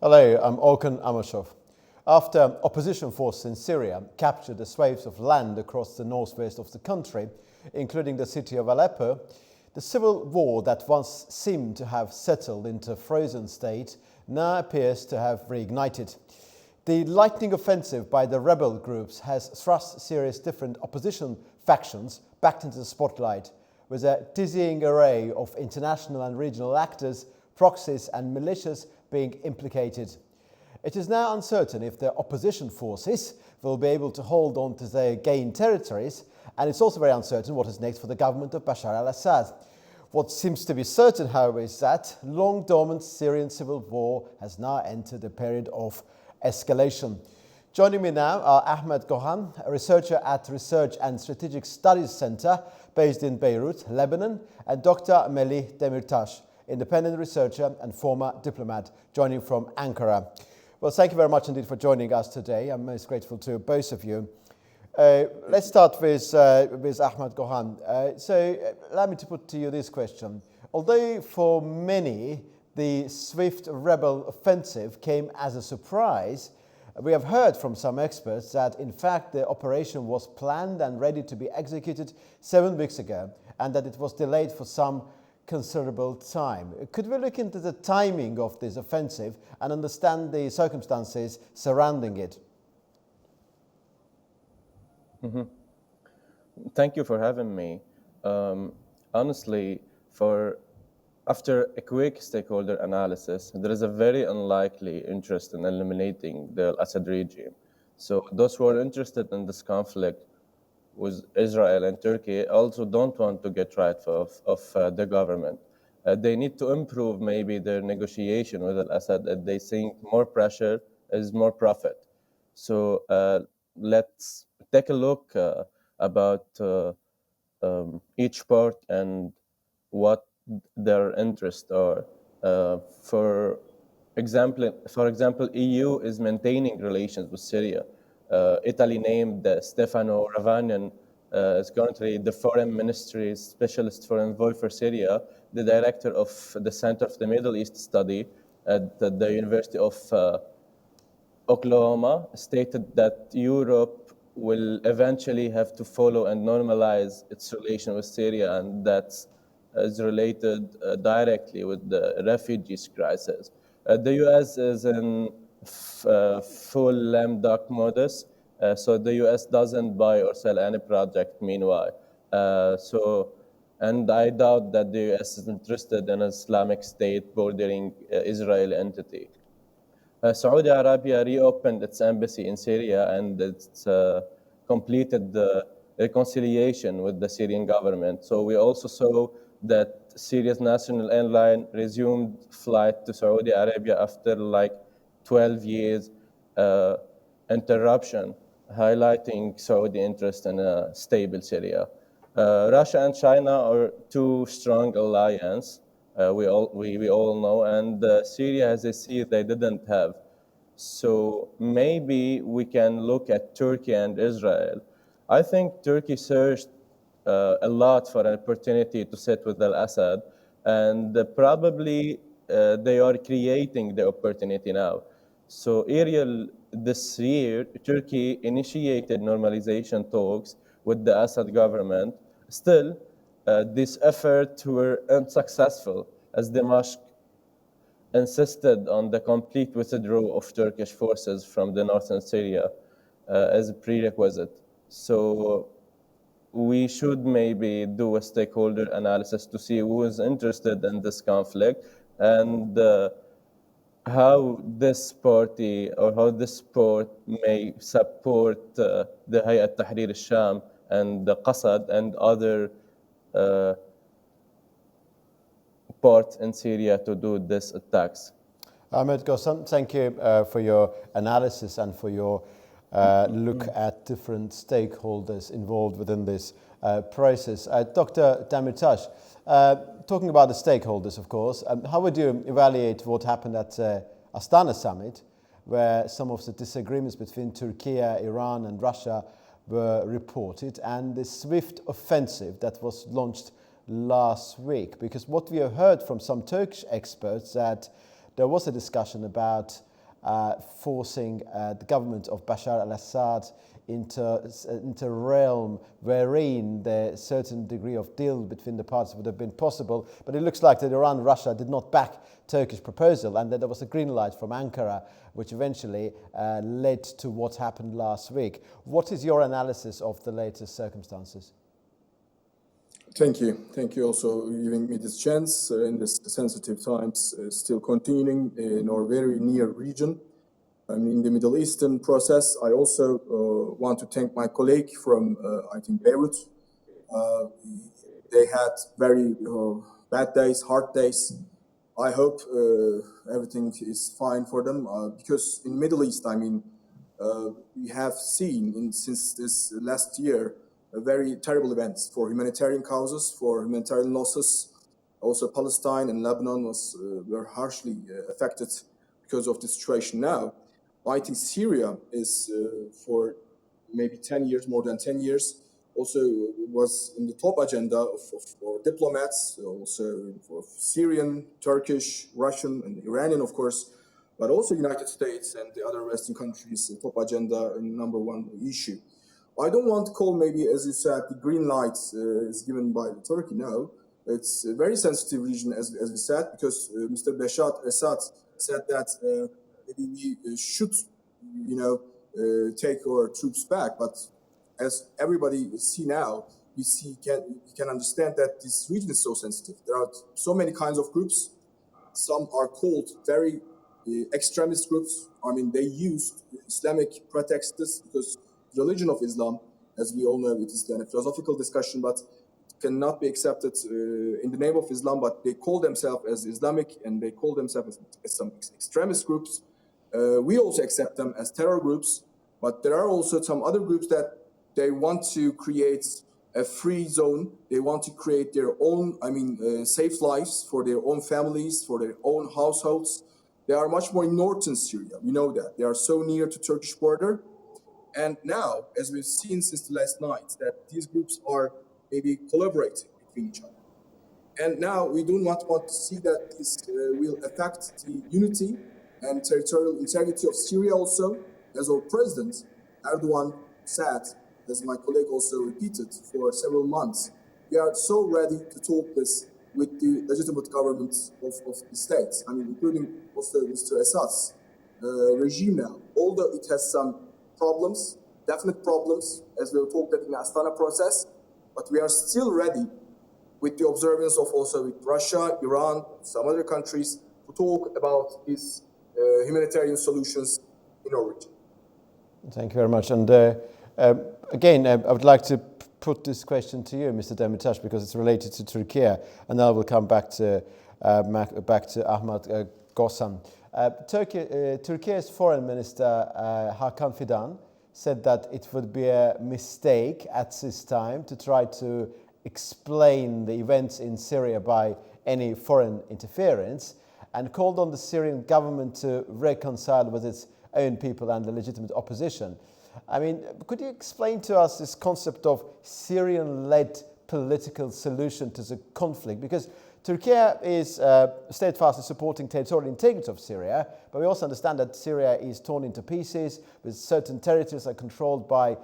Hello, I'm Orkun Amashov. After opposition forces in Syria captured the swathes of land across the northwest of the country, including the city of Aleppo, the civil war that once seemed to have settled into a frozen state now appears to have reignited. The lightning offensive by the rebel groups has thrust Syria's different opposition factions back into the spotlight, with a dizzying array of international and regional actors, proxies and militias being implicated. It is now uncertain if the opposition forces will be able to hold on to their gained territories, and it's also very uncertain what is next for the government of Bashar al-Assad. What seems to be certain, however, is that long dormant Syrian civil war has now entered a period of escalation. Joining me now are Ahmed Gohan, a researcher at Research and Strategic Studies Center based in Beirut, Lebanon, and Dr. Melih Demirtas, independent researcher and former diplomat, joining from Ankara. Well, thank you very much indeed for joining us today. I'm most grateful to both of you. Let's start with Ahmed Gohan. Allow me to put to you this question. Although for many the swift rebel offensive came as a surprise, we have heard from some experts that in fact the operation was planned and ready to be executed 7 weeks ago, and that it was delayed for some considerable time. Could we look into the timing of this offensive and understand the circumstances surrounding it? Thank you for having me. Honestly, after a quick stakeholder analysis, there is a very unlikely interest in eliminating the Assad regime. So those who are interested in this conflict with Israel and Turkey also don't want to get rid of the government. They need to improve maybe their negotiation with al-Assad, and they think more pressure is more profit. So let's take a look about each part and what their interests are. For example, EU is maintaining relations with Syria. Italy named Stefano Ravagnan as currently the Foreign Ministry's Specialist for Envoy for Syria, the director of the Center of the Middle East Study at the University of Oklahoma, stated that Europe will eventually have to follow and normalize its relation with Syria, and that's related directly with the refugees crisis. The US is in full lame duck modus, so the US doesn't buy or sell any project meanwhile. And I doubt that the US is interested in an Islamic State bordering Israeli entity. Saudi Arabia reopened its embassy in Syria, and it's completed the reconciliation with the Syrian government. So we also saw that Syria's national airline resumed flight to Saudi Arabia after like 12 years interruption, highlighting Saudi interest in a stable Syria. Russia and China are two strong alliances, we all know, and Syria has a seat they didn't have. So maybe we can look at Turkey and Israel. I think Turkey searched a lot for an opportunity to sit with al-Assad, and probably they are creating the opportunity now. So earlier this year, Turkey initiated normalization talks with the Assad government. Still, these efforts were unsuccessful, as Damascus insisted on the complete withdrawal of Turkish forces from the northern Syria as a prerequisite. So we should maybe do a stakeholder analysis to see who is interested in this conflict and how this party or how this sport may support the Hayat Tahrir al-Sham and the Qasad and other parts in Syria to do these attacks. Ahmed Gohan, thank you for your analysis and for your look at different stakeholders involved within this process. Dr. Demirtas, talking about the stakeholders, of course, how would you evaluate what happened at Astana summit, where some of the disagreements between Turkey, Iran and Russia were reported, and the swift offensive that was launched last week? Because what we have heard from some Turkish experts that there was a discussion about forcing the government of Bashar al-Assad into a realm wherein the certain degree of deal between the parties would have been possible. But it looks like that Iran and Russia did not back Turkish proposal, and that there was a green light from Ankara, which eventually led to what happened last week. What is your analysis of the latest circumstances? Thank you. Thank you also giving me this chance in this sensitive times, still continuing in our very near region. In the Middle Eastern process, I also want to thank my colleague from, I think, Beirut. They had very bad days, hard days. I hope everything is fine for them because in Middle East, we have seen since this last year very terrible events for humanitarian causes, for humanitarian losses. Also, Palestine and Lebanon were harshly affected because of the situation now. I think Syria is for maybe 10 years, more than 10 years, also was in the top agenda for diplomats, also for Syrian, Turkish, Russian, and Iranian, of course, but also United States and the other Western countries, the top agenda and number one issue. I don't want to call maybe, as you said, the green light is given by Turkey. No, it's a very sensitive region, as we said, because Mr. Bashar al-Assad said that maybe we should, take our troops back. But as everybody see now, we can understand that this region is so sensitive. There are so many kinds of groups. Some are called very extremist groups. They used Islamic pretexts because religion of Islam, as we all know, it is a philosophical discussion, but it cannot be accepted in the name of Islam. But they call themselves as Islamic, and they call themselves as some extremist groups. We also accept them as terror groups, but there are also some other groups that they want to create a free zone. They want to create their own, safe lives for their own families, for their own households. They are much more in northern Syria. We know that. They are so near to Turkish border. And now, as we've seen since the last night, that these groups are maybe collaborating between each other. And now we do not want to see that this will affect the unity and territorial integrity of Syria also. As our president, Erdogan, said, as my colleague also repeated for several months, we are so ready to talk this with the legitimate government of the states, including also Mr. Assad's regime now. Although it has some problems, definite problems, as we talked about in the Astana process, but we are still ready with the observance of also with Russia, Iran, some other countries to talk about these humanitarian solutions in our region. Thank you very much. And again, I would like to put this question to you, Mr. Demirtas, because it's related to Turkey, and then I will come back to Ahmet Gosan. Turkey's foreign minister, Hakan Fidan, said that it would be a mistake at this time to try to explain the events in Syria by any foreign interference, and called on the Syrian government to reconcile with its own people and the legitimate opposition. Could you explain to us this concept of Syrian-led political solution to the conflict? Because Turkey is steadfastly supporting territorial integrity of Syria, but we also understand that Syria is torn into pieces, with certain territories are controlled by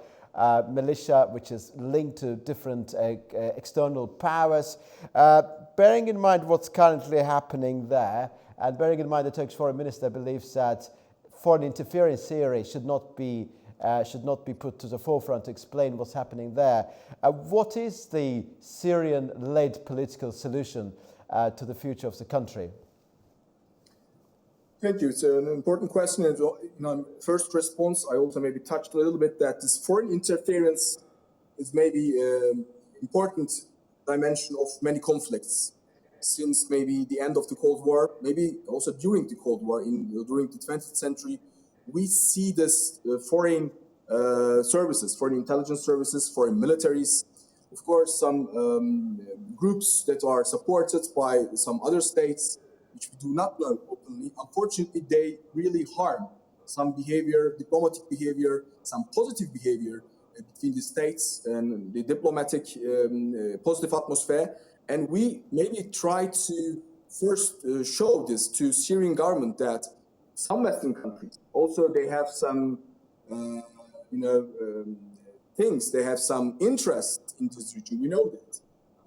militia, which is linked to different external powers. Bearing in mind what's currently happening there, and bearing in mind the Turkish foreign minister believes that foreign interference in Syria should not be put to the forefront to explain what's happening there. What is the Syrian-led political solution to the future of the country? Thank you. It's an important question. And first response, I also maybe touched a little bit that this foreign interference is maybe an important dimension of many conflicts since maybe the end of the Cold War, maybe also during the Cold War, during the 20th century. We see this foreign services, foreign intelligence services, foreign militaries, of course, some groups that are supported by some other states, which we do not know openly. Unfortunately, they really harm some behavior, diplomatic behavior, some positive behavior between the states and the diplomatic positive atmosphere. And we maybe try to first show this to Syrian government that some Western countries. Also, they have some, things. They have some interest in this region. We know that.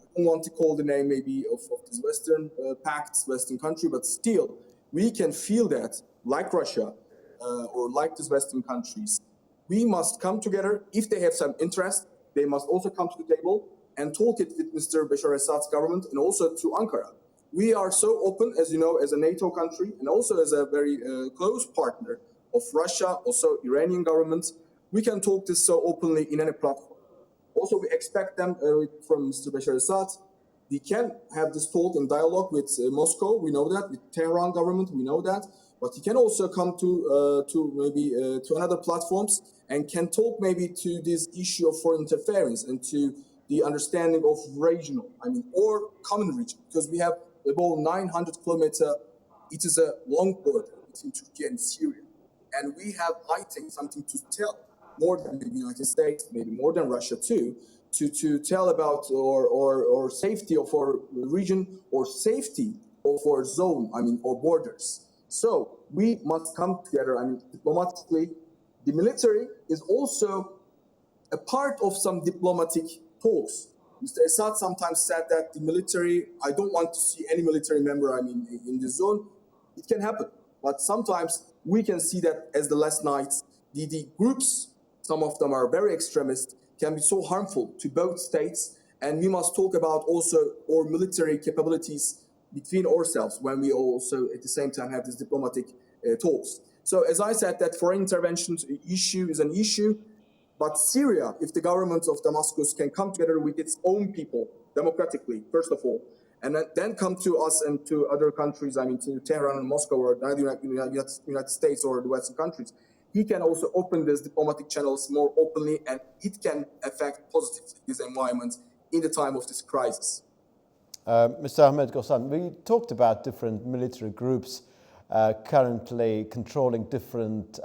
I don't want to call the name maybe of this Western pacts, Western country, but still, we can feel that, like Russia or like these Western countries, we must come together. If they have some interest, they must also come to the table and talk it with Mr. Bashar Assad's government and also to Ankara. We are so open, as you know, as a NATO country and also as a very close partner of Russia, also Iranian government. We can talk this so openly in any platform. Also, we expect them from Mr. Bashar Assad. We can have this talk and dialogue with Moscow. We know that. With Tehran government, we know that. But he can also come to another platforms and can talk maybe to this issue of foreign interference and to the understanding of regional, or common region, because we have about 900 kilometers. It is a long border between Turkey and Syria, and we have, I think, something to tell more than the United States, maybe more than Russia too, to tell about or safety of our region or safety of our zone, or borders. So we must come together, diplomatically. The military is also a part of some diplomatic talks. Mr. Assad sometimes said that the military, I don't want to see any military member, in the zone. It can happen. But sometimes we can see that as the last nights, the groups, some of them are very extremist, can be so harmful to both states. And we must talk about also our military capabilities between ourselves when we also at the same time have these diplomatic talks. So as I said, that foreign intervention issue is an issue, but Syria, if the government of Damascus can come together with its own people democratically, first of all, and then come to us and to other countries, to Tehran and Moscow or the United States or the Western countries, he can also open these diplomatic channels more openly, and it can affect positively this environment in the time of this crisis. Mr. Ahmed Ghossan, we talked about different military groups currently controlling different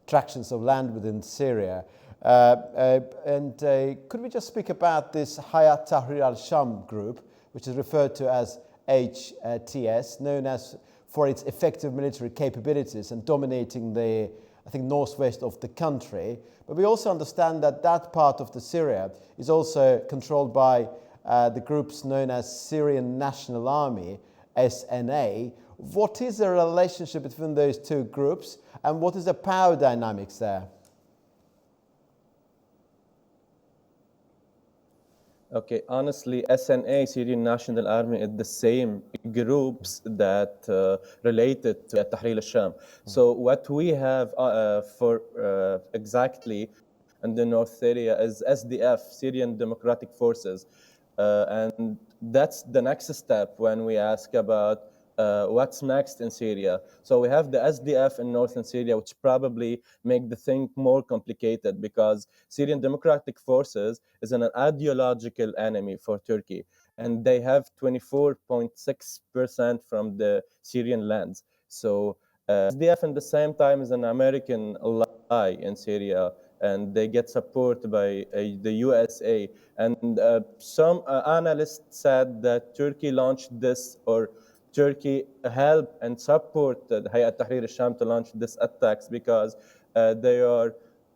tractions of land within Syria. Could we just speak about this Hayat Tahrir al-Sham group, which is referred to as HTS, known as for its effective military capabilities and dominating the, I think, northwest of the country. But we also understand that that part of the Syria is also controlled by the groups known as Syrian National Army, SNA. What is the relationship between those two groups, and what is the power dynamics there? Okay, honestly, SNA, Syrian National Army, is the same groups that related to Tahrir al-Sham. So what we have exactly in the North Syria is SDF, Syrian Democratic Forces. And that's the next step when we ask about what's next in Syria. So we have the SDF in northern Syria, which probably make the thing more complicated because Syrian Democratic Forces is an ideological enemy for Turkey. And they have 24.6% from the Syrian lands. So SDF at the same time is an American ally in Syria, and they get support by the USA. And some analysts said that Turkey launched this, or Turkey helped and supported Hayat Tahrir al-Sham to launch these attacks because they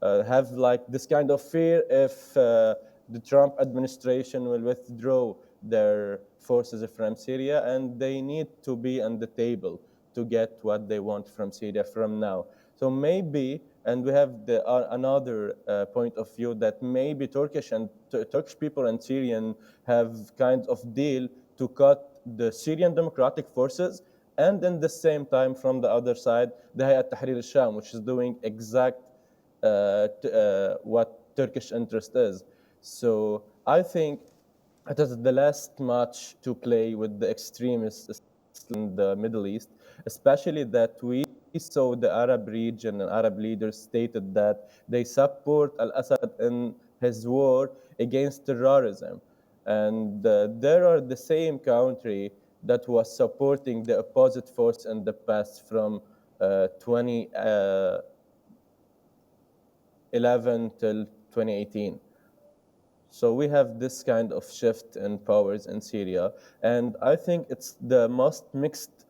have like this kind of fear if the Trump administration will withdraw their forces from Syria, and they need to be on the table to get what they want from Syria from now. So maybe, and we have another point of view that maybe Turkish people and Syrian have kind of deal to cut the Syrian Democratic Forces, and in the same time from the other side, the Hayat Tahrir al-Sham, which is doing exact what Turkish interest is. So I think it is the last match to play with the extremists in the Middle East, especially that we saw the Arab region and Arab leaders stated that they support al-Assad in his war against terrorism. And there are the same country that was supporting the opposite force in the past from 2011 till 2018. So we have this kind of shift in powers in Syria, and I think it's the most mixed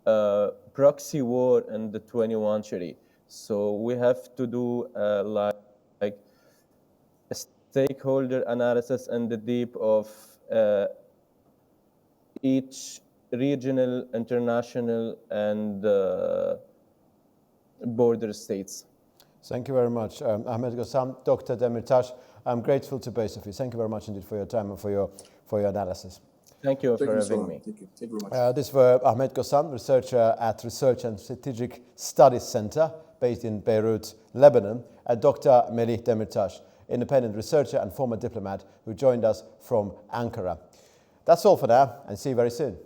proxy war in the 21st century. So we have to do like a stakeholder analysis in the deep of each regional, international, and border states. Thank you very much, Ahmed Gossam, Dr. Demirtas. I'm grateful to both of you. Thank you very much indeed for your time and for your analysis. Thank you Thank for you, having Sohan. me. Thank you. Thank you very much. This were Ahmed Gossam, researcher at Research and Strategic Studies Center based in Beirut, Lebanon, and Dr. Melih Demirtas, independent researcher and former diplomat who joined us from Ankara. That's all for now, and see you very soon.